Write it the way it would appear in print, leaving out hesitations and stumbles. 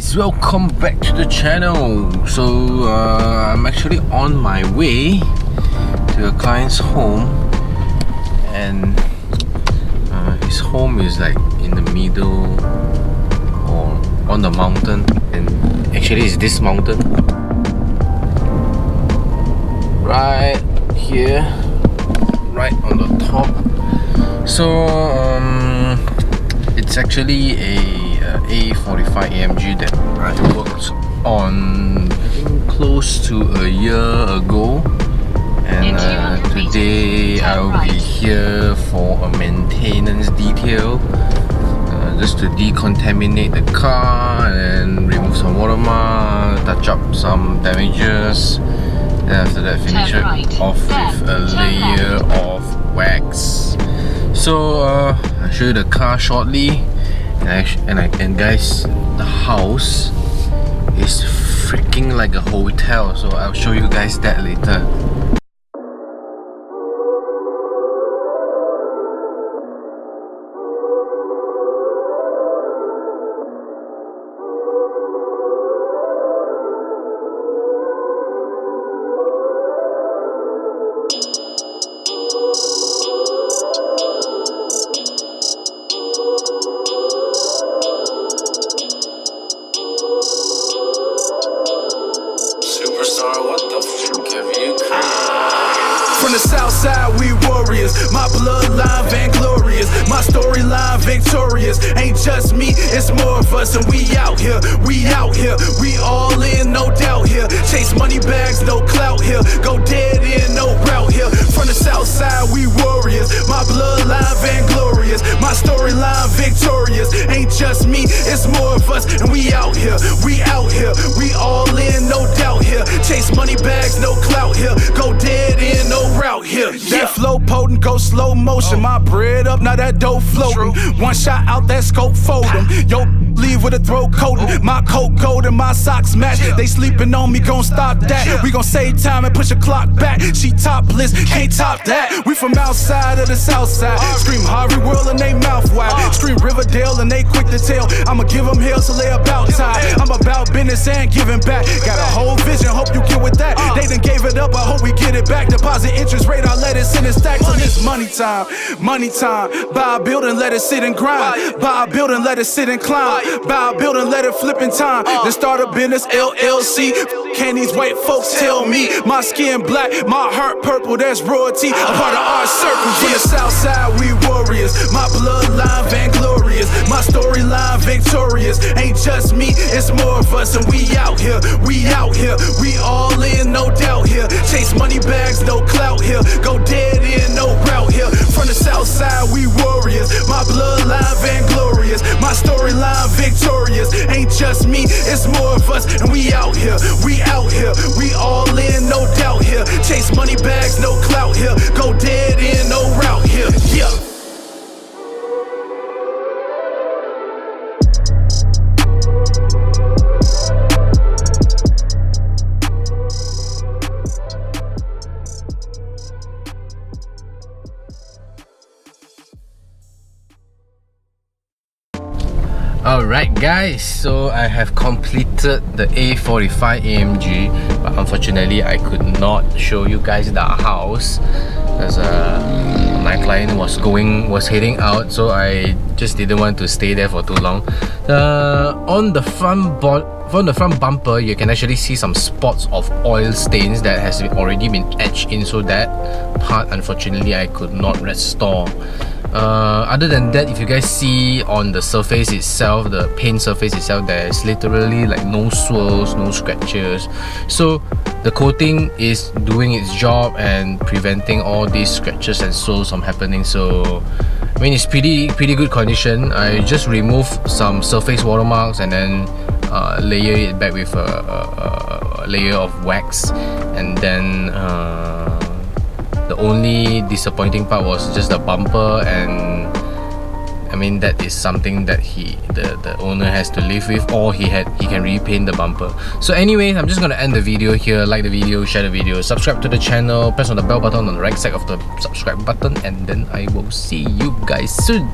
guys, welcome back to the channel. So I'm actually on my way to a client's home, and his home is like in the middle or on the mountain, and actually it's this mountain right here, right on the top. So it's actually a A45 AMG that I worked on, I think, close to a year ago, and today I'll be here for a maintenance detail, just to decontaminate the car and remove some watermark, touch up some damages, and after that finish it off with a layer of wax. So I'll show you the car shortly. And guys, the house is freaking like a hotel, so I'll show you guys that later. From the south side, we warriors. My bloodline vainglorious. My storyline victorious. Ain't just me, it's more of us. And we out here, we out here. We all in, no doubt here. Chase money bags, no clout here. Go dead in, no route here. From the south side, we warriors. My bloodline vainglorious. My storyline victorious. Ain't just me, it's more of us. And we out here, we out here. We all in, no doubt here. Chase money bags, no clout here. Go dead in, no route here. That flow potent, go slow motion. My bread up, now that dough floating. One shot out that scope, fold 'em. Yo, leave with a throat coating. My coat cold and my socks match. They sleeping on me, gon' stop that. We gon' save time and push a clock back. She topless, can't top that. We from outside of the south side. Scream Harvey World and they mouth wide. Scream Riverdale and they quick to tell. I'ma give them hell till they about time. I'm about business and giving back. Got a whole vision, hope you get with that. They done gave it up, I hope we get it back. Deposit interest rate, I let it sit and stack till it's money time. Money time. Buy a building, let it sit and grind. Buy a building, let it sit and climb. Buy a building, let it flip in time. Then start a business, LLC. Can these white folks tell me? My skin black, my heart purple, that's royalty. A part of our circle. From the south side, we warriors. My bloodline vainglorious. My storyline victorious. Ain't just me, it's more of us. And we out here, we out here. We all in, no doubt here. Chase money bags, no clout here. Go dead in, no route here. From the south side, we warriors. My bloodline vainglorious. My storyline victorious. Ain't just me, it's more of us. And we out here, we out here. We all in, no doubt here. Chase money bags, no clout here. Go dead in, no route here. Yeah. Alright guys, so I have completed the A45 AMG, but unfortunately I could not show you guys the house because my client was heading out, so I just didn't want to stay there for too long. On the front bumper, you can actually see some spots of oil stains that has already been etched in, so that part unfortunately I could not restore. Other than that, if you guys see on the surface itself, the paint surface itself, there's literally like no swirls, no scratches. So the coating is doing its job and preventing all these scratches and swirls from happening. So I mean, it's pretty good condition. I just removed some surface watermarks and then layer it back with a layer of wax, and then the only disappointing part was just the bumper, and I mean that is something that the owner has to live with, or he can repaint the bumper. So anyways, I'm just gonna end the video here. Like the video, share the video, subscribe to the channel, press on the bell button on the right side of the subscribe button, and then I will see you guys soon.